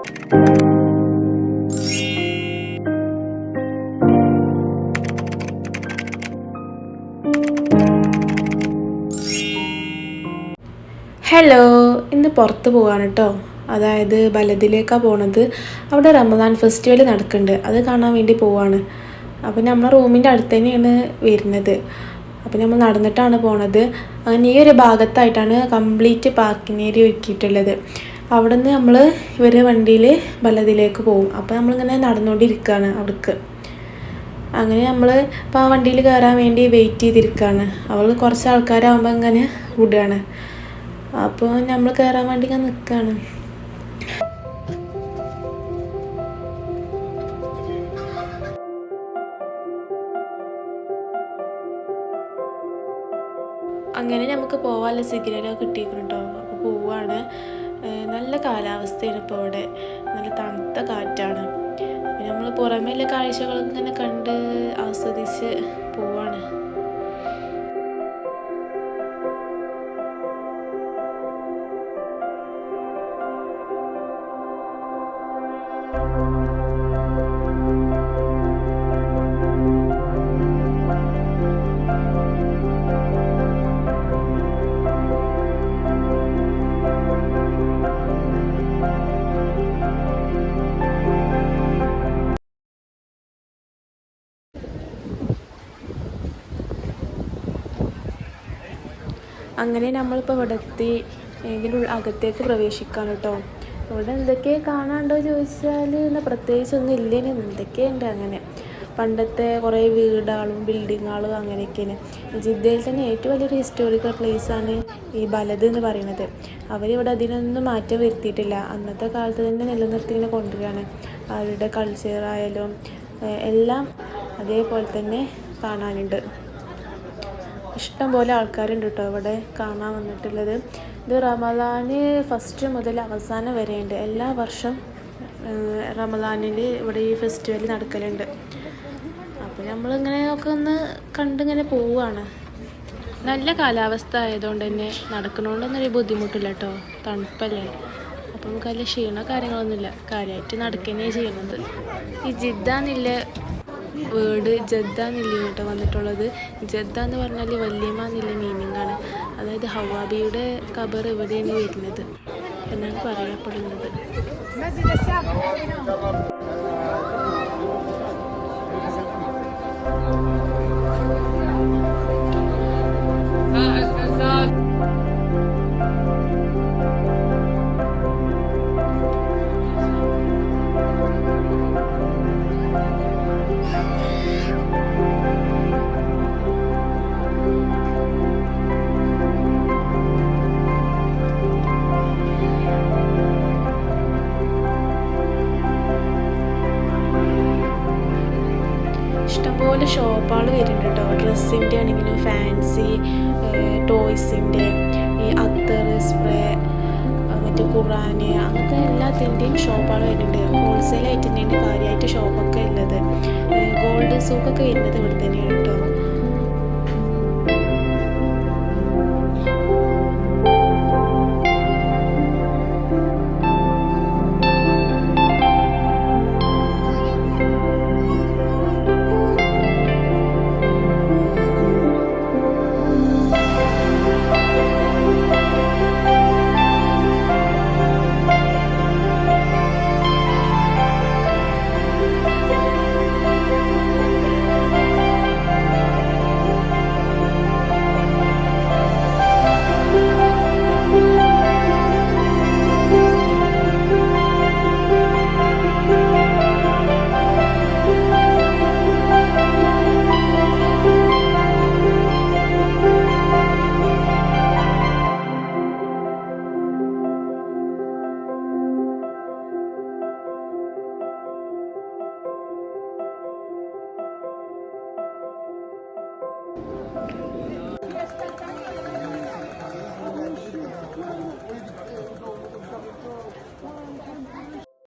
Hello, ഇന്ന് പുറത്ത് പോവാണ് കേട്ടോ. അതായത് ബലദിലേക്കാണ് പോണത്. അവിടെ റമദാൻ ഫെസ്റ്റിവൽ നടക്കുന്നുണ്ട്, അത് കാണാൻ വേണ്ടി പോവാണ്. അപ്പോൾ നമ്മളെ റൂമിൻ്റെ അടുത്ത് തന്നെയാണ് വരുന്നത്. അപ്പോൾ നമ്മൾ നടന്നിട്ടാണ് പോണത്. അങ്ങനെ ഈ ഒരു ഭാഗത്തായിട്ടാണ് കംപ്ലീറ്റ് പാർക്കിംഗ് ഏരിയ ഒരുക്കിയിട്ടുള്ളത്. അവിടെ നിന്ന് നമ്മൾ ഇവരെ വണ്ടിയിൽ ബലദിലേക്ക് പോകും. അപ്പോൾ നമ്മളിങ്ങനെ നടന്നുകൊണ്ടിരിക്കുകയാണ് അവിടേക്ക്. അങ്ങനെ നമ്മൾ ഇപ്പോൾ ആ വണ്ടിയിൽ കയറാൻ വേണ്ടി വെയിറ്റ് ചെയ്തിരിക്കുകയാണ്. അവൾ കുറച്ച് ആൾക്കാരാകുമ്പോൾ ഇങ്ങനെ വിടുകയാണ്. അപ്പോൾ നമ്മൾ കയറാൻ വേണ്ടി ഇങ്ങനെ നിൽക്കുകയാണ്. അങ്ങനെ നമുക്ക് പോകാനുള്ള സിഗ്നലൊക്കെ കിട്ടിയിരിക്കണം കേട്ടോ. അപ്പോൾ പോവുകയാണ്. നല്ല കാലാവസ്ഥയാണ് ഇപ്പോൾ ഇവിടെ, നല്ല തണുത്ത കാറ്റാണ്. അപ്പോൾ നമ്മൾ പുറമേയുള്ള കാഴ്ചകളൊക്കെ ഇങ്ങനെ കണ്ട് ആസ്വദിച്ച് പോവാണ്. അങ്ങനെ നമ്മളിപ്പോൾ ഇവിടെ എത്തി. ഇതിൻ്റെ അകത്തേക്ക് പ്രവേശിക്കാൻ കേട്ടോ. ഇവിടെ എന്തൊക്കെ കാണാണ്ടോ ചോദിച്ചാൽ എന്നാൽ പ്രത്യേകിച്ചൊന്നും ഇല്ലേന്, എന്തൊക്കെയുണ്ട്. അങ്ങനെ പണ്ടത്തെ കുറേ വീടുകളും ബിൽഡിങ്ങുകളും അങ്ങനെയൊക്കെയാണ്. ജിദ്ദയിൽ തന്നെ ഏറ്റവും വലിയൊരു ഹിസ്റ്റോറിക്കൽ പ്ലേസാണ് ഈ ബലദ് എന്ന് പറയുന്നത്. അവരിവിടെ അതിനൊന്നും മാറ്റം വരുത്തിയിട്ടില്ല. അന്നത്തെ കാലത്ത് തന്നെ നിലനിർത്തി ഇങ്ങനെ കൊണ്ടുവരികയാണ്. അവരുടെ കൾച്ചറായാലും എല്ലാം അതേപോലെ തന്നെ കാണാനുണ്ട്. ഇഷ്ടം പോലെ ആൾക്കാരുണ്ട് കേട്ടോ ഇവിടെ കാണാൻ വന്നിട്ടുള്ളത്. ഇത് റമദാന് ഫസ്റ്റ് മുതൽ അവസാനം വരെയുണ്ട്. എല്ലാ വർഷം റമദാനിൽ ഇവിടെ ഈ ഫെസ്റ്റിവൽ നടക്കലുണ്ട്. അപ്പോൾ നമ്മളിങ്ങനെയൊക്കെ ഒന്ന് കണ്ടിങ്ങനെ പോവുകയാണ്. നല്ല കാലാവസ്ഥ ആയതുകൊണ്ട് തന്നെ നടക്കണോണ്ടൊന്നൊരു ബുദ്ധിമുട്ടില്ല കേട്ടോ. തണുപ്പല്ലേ, അപ്പോൾ നമുക്ക് വലിയ ക്ഷീണ കാര്യങ്ങളൊന്നുമില്ല. കാര്യമായിട്ട് നടക്കുകയാണ് ചെയ്യുന്നത്. ഈ ജിദ്ദാന്നില്ല വേർഡ് ജദ്ദ എന്നില്ല കേട്ടോ വന്നിട്ടുള്ളത്. ജദ്ദ എന്ന് പറഞ്ഞാൽ വല്യമ്മ എന്നുള്ള മീനിങ് ആണ്. അതായത് ഹവാബിയുടെ ഖബർ ഇവിടെയാണ് വരുന്നത് എന്നാണ് പറയപ്പെടുന്നത്. ഇഷ്ടംപോലെ ഷോപ്പുകൾ വരുന്നുണ്ട് കേട്ടോ. ഡ്രസ്സിൻ്റെ ആണെങ്കിലും ഫാൻസി ടോയ്സിൻ്റെ, ഈ അത്തർ സ്പ്രേ, മറ്റേ ഖുറാന്, അങ്ങനത്തെ എല്ലാത്തിൻ്റെയും ഷോപ്പുകൾ വരുന്നുണ്ട്. ഹോൾസെയിലായിട്ട് തന്നെയാണ് കാര്യമായിട്ട് ഷോപ്പൊക്കെ ഉള്ളത്. ഗോൾഡ് സൂക്കൊക്കെ വരുന്നത് ഇവിടെ തന്നെയാണ് കേട്ടോ.